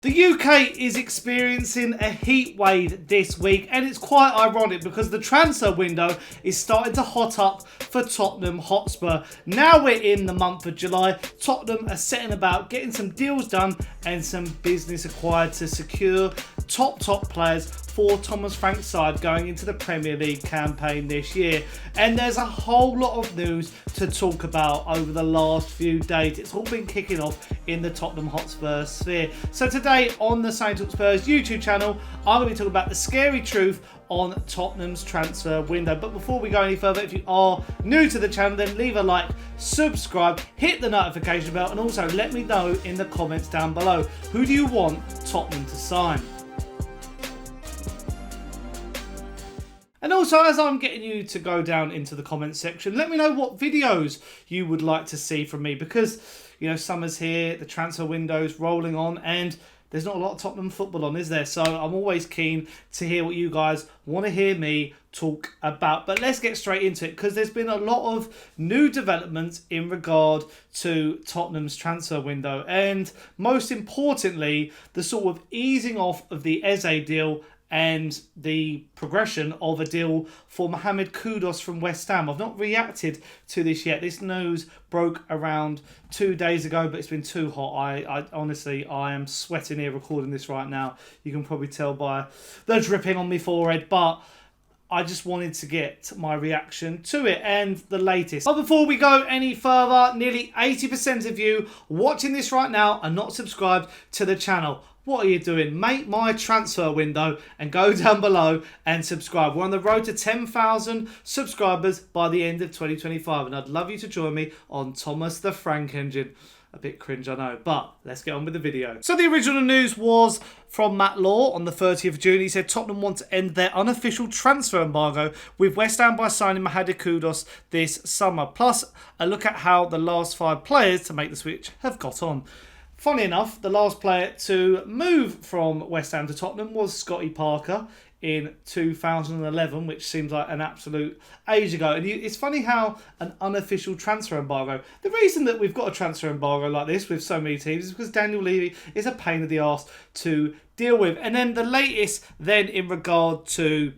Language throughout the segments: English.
The UK is experiencing a heat wave this week, and it's quite ironic because the transfer window is starting to hot up for Tottenham Hotspur. Now we're in the month of July, Tottenham are setting about getting some deals done and some business acquired to secure top players for Thomas Frank's side going into the Premier League campaign this year. And there's a whole lot of news to talk about over the last few days. It's all been kicking off in the Tottenham Hotspur sphere. So today on the talkSPORT YouTube channel, I'm going to be talking about the scary truth on Tottenham's transfer window. But before we go any further, if you are new to the channel, then leave a like, subscribe, hit the notification bell, and also let me know in the comments down below, who do you want Tottenham to sign? And also, as I'm getting you to go down into the comments section, let me know what videos you would like to see from me, because, you know, summer's here, the transfer window's rolling on, and there's not a lot of Tottenham football on, is there? So I'm always keen to hear what you guys want to hear me talk about. But let's get straight into it, because there's been a lot of new developments in regard to Tottenham's transfer window. And most importantly, the sort of easing off of the Eze deal and the progression of a deal for Mohammed Kudus from West Ham. I've not reacted to this yet. This news broke around 2 days ago, but it's been too hot. I honestly, I am sweating here recording this right now. You can probably tell by the dripping on my forehead, but I just wanted to get my reaction to it and the latest. But before we go any further, nearly 80% of you watching this right now are not subscribed to the channel. What are you doing? Make my transfer window and go down below and subscribe. We're on the road to 10,000 subscribers by the end of 2025, and I'd love you to join me on Thomas the Frank Engine. A bit cringe, I know, but let's get on with the video. So the original news was from Matt Law on the 30th of June. He said Tottenham want to end their unofficial transfer embargo with West Ham by signing Mohammed Kudus this summer. Plus, a look at how the last 5 players to make the switch have got on. Funny enough, the last player to move from West Ham to Tottenham was Scotty Parker in 2011, which seems like an absolute age ago. And it's funny how an unofficial transfer embargo, the reason that we've got a transfer embargo like this with so many teams is because Daniel Levy is a pain in the arse to deal with. And then the latest then in regard to,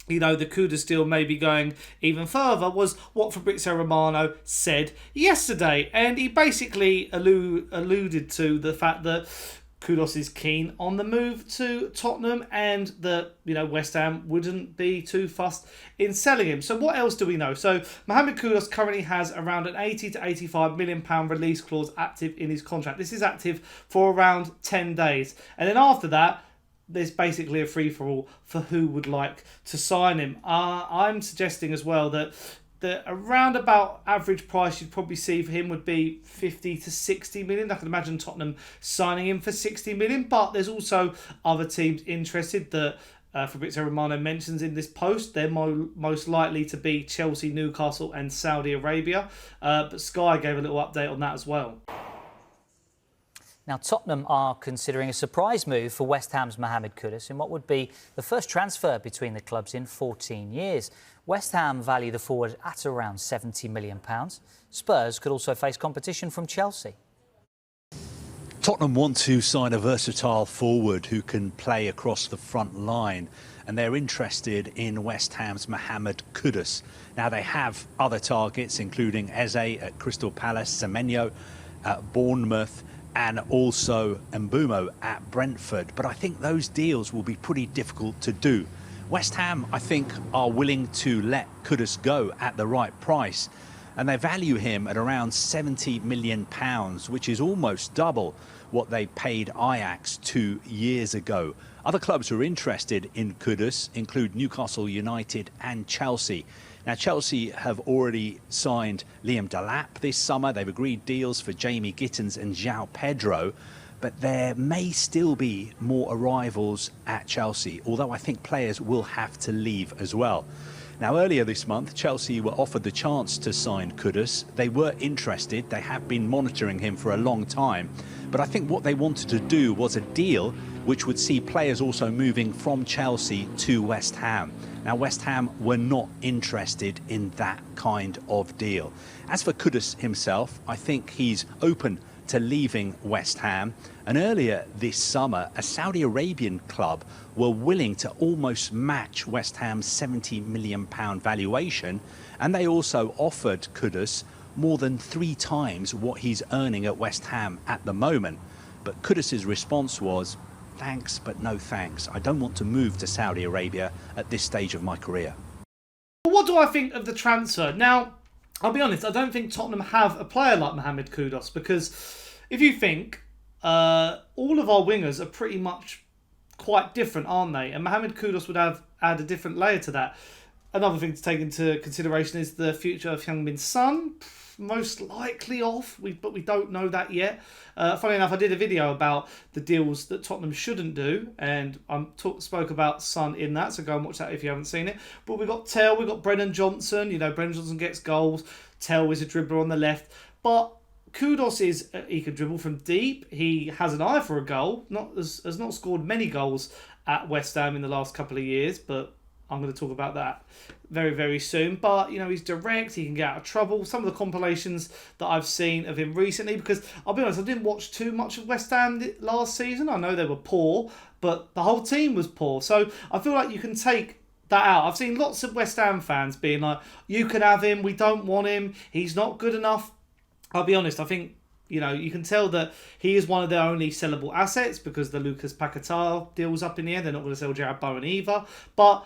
you know, the Kudus deal maybe going even further was what Fabrizio Romano said yesterday. And he basically alluded to the fact that Kudus is keen on the move to Tottenham and that, you know, West Ham wouldn't be too fussed in selling him. So what else do we know? So Mohammed Kudus currently has around an £80 to £85 million release clause active in his contract. This is active for around 10 days. And then after that, there's basically a free-for-all for who would like to sign him. I'm suggesting as well that the around about average price you'd probably see for him would be 50 to 60 million. I can imagine Tottenham signing him for 60 million, but there's also other teams interested that Fabrizio Romano mentions in this post. They're most likely to be Chelsea, Newcastle and Saudi Arabia. But Sky gave a little update on that as well. Now, Tottenham are considering a surprise move for West Ham's Mohammed Kudus in what would be the first transfer between the clubs in 14 years. West Ham value the forward at around £70 million. Spurs could also face competition from Chelsea. Tottenham want to sign a versatile forward who can play across the front line, and they're interested in West Ham's Mohammed Kudus. Now, they have other targets, including Eze at Crystal Palace, Semenyo at Bournemouth, and also Mbeumo at Brentford. But I think those deals will be pretty difficult to do. West Ham, I think, are willing to let Kudus go at the right price, and they value him at around £70 million, which is almost double what they paid Ajax 2 years ago. Other clubs who are interested in Kudus include Newcastle United and Chelsea. Now, Chelsea have already signed Liam Delap this summer. They've agreed deals for Jamie Gittins and João Pedro, but there may still be more arrivals at Chelsea, although I think players will have to leave as well. Now, earlier this month, Chelsea were offered the chance to sign Kudus. They were interested. They have been monitoring him for a long time. But I think what they wanted to do was a deal which would see players also moving from Chelsea to West Ham. Now, West Ham were not interested in that kind of deal. As for Kudus himself, I think he's open to leaving West Ham. And earlier this summer, a Saudi Arabian club were willing to almost match West Ham's £70 million valuation. And they also offered Kudus more than 3 times what he's earning at West Ham at the moment. But Kudus's response was, thanks, but no thanks. I don't want to move to Saudi Arabia at this stage of my career. What do I think of the transfer? Now, I'll be honest, I don't think Tottenham have a player like Mohammed Kudus, because if you think, all of our wingers are pretty much quite different, aren't they? And Mohammed Kudus would add a different layer to that. Another thing to take into consideration is the future of Heung-Min's son. Most likely off, but we don't know that yet. Funny enough, I did a video about the deals that Tottenham shouldn't do, and I spoke about Son in that, so go and watch that if you haven't seen it. But we've got Tell, we've got Brennan Johnson. You know, Brennan Johnson gets goals. Tell is a dribbler on the left. But Kudus he can dribble from deep. He has an eye for a goal. Has not scored many goals at West Ham in the last couple of years, but I'm going to talk about that very, very soon. But, you know, he's direct. He can get out of trouble. Some of the compilations that I've seen of him recently, because I'll be honest, I didn't watch too much of West Ham last season. I know they were poor, but the whole team was poor. So I feel like you can take that out. I've seen lots of West Ham fans being like, you can have him. We don't want him. He's not good enough. I'll be honest, I think, you know, you can tell that he is one of their only sellable assets because the Lucas Paquetá deal's up in the air. They're not going to sell Jared Bowen either. But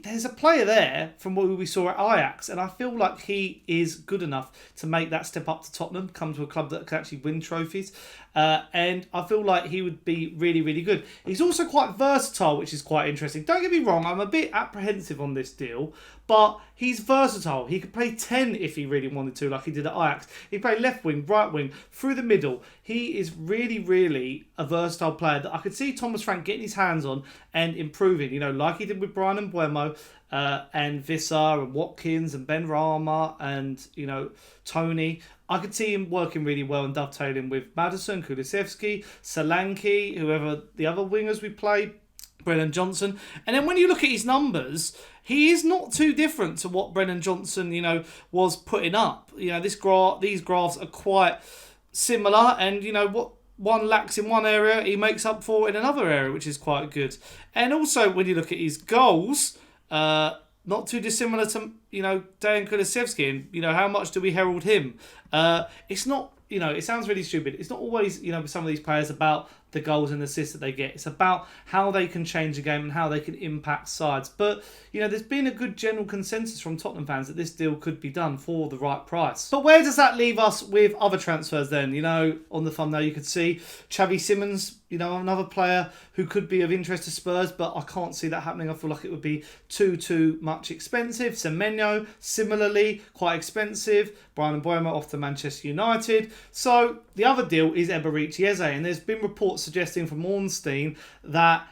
there's a player there from what we saw at Ajax, and I feel like he is good enough to make that step up to Tottenham, come to a club that can actually win trophies. And I feel like he would be really, really good. He's also quite versatile, which is quite interesting. Don't get me wrong, I'm a bit apprehensive on this deal, but he's versatile. He could play 10 if he really wanted to, like he did at Ajax. He played left wing, right wing, through the middle. He is really, really a versatile player that I could see Thomas Frank getting his hands on and improving, you know, like he did with Bryan and Mbeumo, and Visser and Watkins and Ben Rama and, you know, Tony. I could see him working really well and dovetailing with Maddison, Kulusevski, Solanke, whoever the other wingers we play, Brennan Johnson. And then when you look at his numbers, he is not too different to what Brennan Johnson, you know, was putting up. You know, these graphs are quite similar, and, you know, what one lacks in one area, he makes up for in another area, which is quite good. And also, when you look at his goals, not too dissimilar to, you know, Dejan Kulusevski, and, you know, how much do we herald him? It's not, you know, it sounds really stupid. It's not always, you know, with some of these players about the goals and assists that they get. It's about how they can change the game and how they can impact sides. But, you know, there's been a good general consensus from Tottenham fans that this deal could be done for the right price. But where does that leave us with other transfers then? You know, on the thumbnail you could see Xavi Simons, you know, another player who could be of interest to Spurs, but I can't see that happening. I feel like it would be too much expensive. Semenyo, similarly, quite expensive. Bryan and Mbeumo off to Manchester United. So the other deal is Eberechi Eze, and there's been reports suggesting from Ornstein that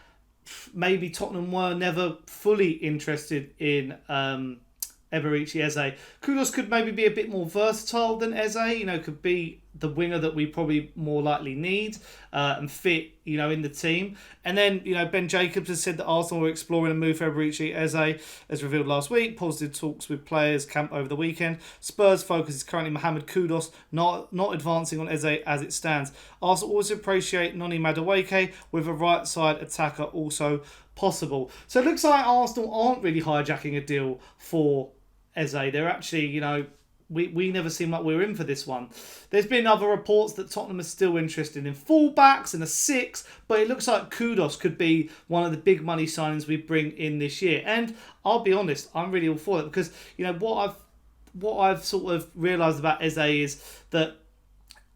maybe Tottenham were never fully interested in Eberechi Eze. Kudus could maybe be a bit more versatile than Eze, you know, could be the winger that we probably more likely need and fit, you know, in the team. And then, you know, Ben Jacobs has said that Arsenal were exploring a move for Eberechi Eze, as revealed last week. Positive talks with players camp over the weekend. Spurs' focus is currently Mohammed Kudus, not advancing on Eze as it stands. Arsenal also appreciate Noni Madueke with a right side attacker also possible. So it looks like Arsenal aren't really hijacking a deal for Eze. They're actually, you know, we never seem like we were in for this one. There's been other reports that Tottenham is still interested in fullbacks and a 6, but it looks like Kudus could be one of the big money signings we bring in this year. And I'll be honest, I'm really all for it, because, you know, what I've sort of realised about Eze is that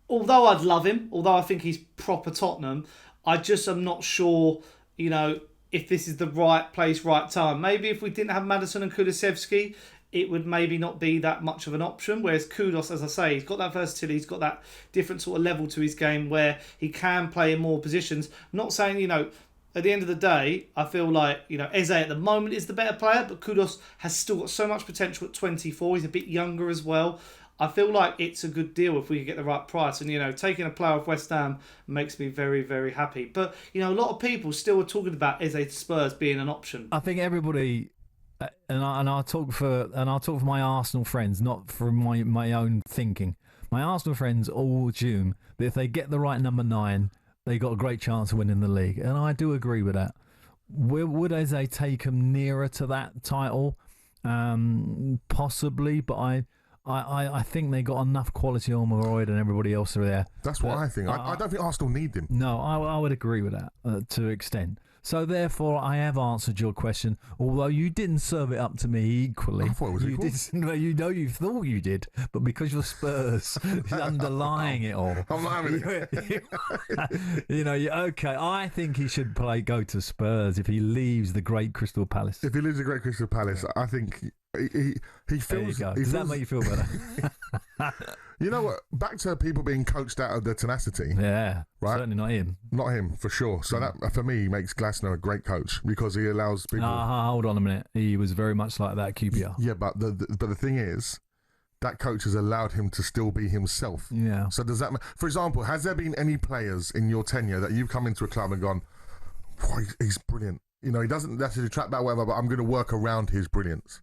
although I'd love him, although I think he's proper Tottenham, I just am not sure, you know, if this is the right place, right time. Maybe if we didn't have Maddison and Kulusevski, it would maybe not be that much of an option. Whereas Kudus, as I say, he's got that versatility, he's got that different sort of level to his game where he can play in more positions. Not saying, you know, at the end of the day, I feel like, you know, Eze at the moment is the better player, but Kudus has still got so much potential at 24. He's a bit younger as well. I feel like it's a good deal if we can get the right price. And, you know, taking a player off West Ham makes me very, very happy. But, you know, a lot of people still are talking about Eze to Spurs being an option. I think everybody, and I'll talk for my Arsenal friends, not for my own thinking, My Arsenal friends all assume that if they get the right number 9, they got a great chance of winning the league, and I do agree with that. Would Eze take them nearer to that title? Possibly, but I think they got enough quality on Royd and everybody else are there. That's what I think. I don't think Arsenal need him. No, I would agree with that to an extent. So therefore, I have answered your question, although you didn't serve it up to me equally. I thought it was equal. You thought you did, but because you're Spurs, underlying it all. I'm not having it. Okay, I think he should go to Spurs if he leaves the great Crystal Palace. If he leaves the great Crystal Palace, I think he feels... There you go. Does that make you feel better? You know what? Back to people being coached out of their tenacity. Yeah, right? Certainly not him. Not him, for sure. So that, for me, makes Glasner a great coach because he allows people... Hold on a minute. He was very much like that QPR. Yeah, but the thing is, that coach has allowed him to still be himself. Yeah. So does that... For example, has there been any players in your tenure that you've come into a club and gone, boy, he's brilliant. He doesn't necessarily track back whatever, but I'm going to work around his brilliance.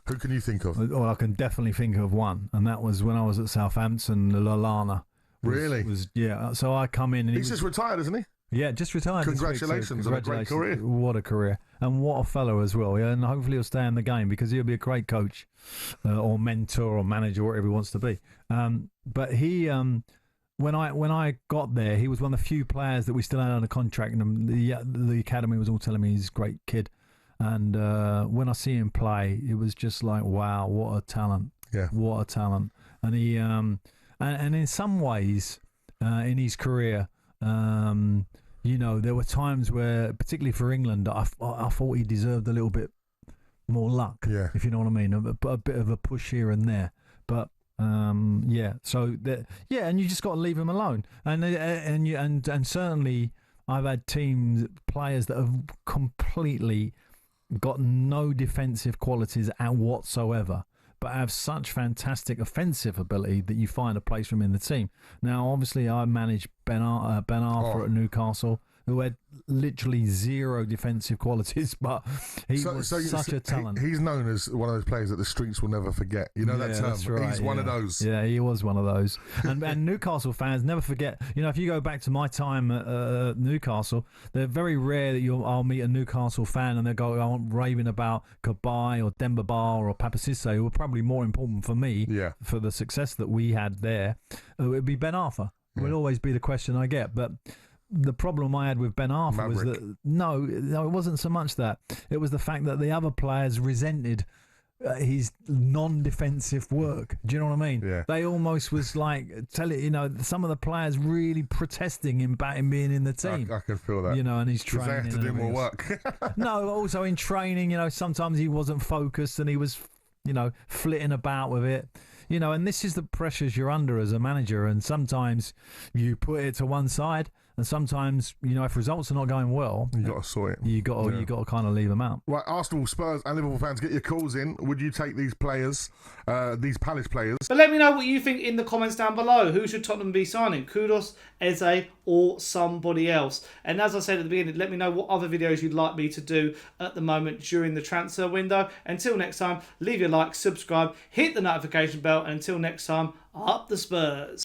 Who can you think of? Well, I can definitely think of one, and that was when I was at Southampton. Lallana. Really? Yeah. So I come in, and he's just retired, isn't he? Yeah, just retired. Congratulations on a great career. What a career, and what a fellow as well. Yeah, and hopefully he'll stay in the game because he'll be a great coach, or mentor, or manager, whatever he wants to be. But he, when I got there, he was one of the few players that we still had under contract, and the academy was all telling me he's a great kid. And when I see him play, it was just like, wow, what a talent! Yeah, what a talent! And he, and in some ways, in his career, there were times where, particularly for England, I thought he deserved a little bit more luck. Yeah, if you know what I mean, a bit of a push here and there. But so and you just got to leave him alone. And certainly, I've had players that have completely got no defensive qualities whatsoever, but have such fantastic offensive ability that you find a place for him in the team. Now, obviously, I managed Ben Arthur at Newcastle, who had literally zero defensive qualities, but he was such a talent. He's known as one of those players that the streets will never forget. You know that term? That's right, he's one of those. Yeah, he was one of those. And Newcastle fans never forget. If you go back to my time at Newcastle, they're very rare that I'll meet a Newcastle fan and they'll go raving about Kabay or Demba Ba or Papa Cisse, who were probably more important for me for the success that we had there. It would be Ben Arthur. It would always be the question I get, but the problem I had with Ben Arthur was that no, it wasn't so much that. It was the fact that the other players resented his non-defensive work. Do you know what I mean? Yeah. They almost was like some of the players really protesting him about him being in the team. I can feel that. And he's training. They have to do more work. No, also in training, sometimes he wasn't focused and he was, flitting about with it. And this is the pressures you're under as a manager, and sometimes you put it to one side, and sometimes, if results are not going well, you got to sort it. You got to kind of leave them out. Right, Arsenal, Spurs, and Liverpool fans, get your calls in. Would you take these players, these Palace players? But let me know what you think in the comments down below. Who should Tottenham be signing? Kudus, Eze, or somebody else? And as I said at the beginning, let me know what other videos you'd like me to do at the moment during the transfer window. Until next time, leave your like, subscribe, hit the notification bell, and until next time, up the Spurs.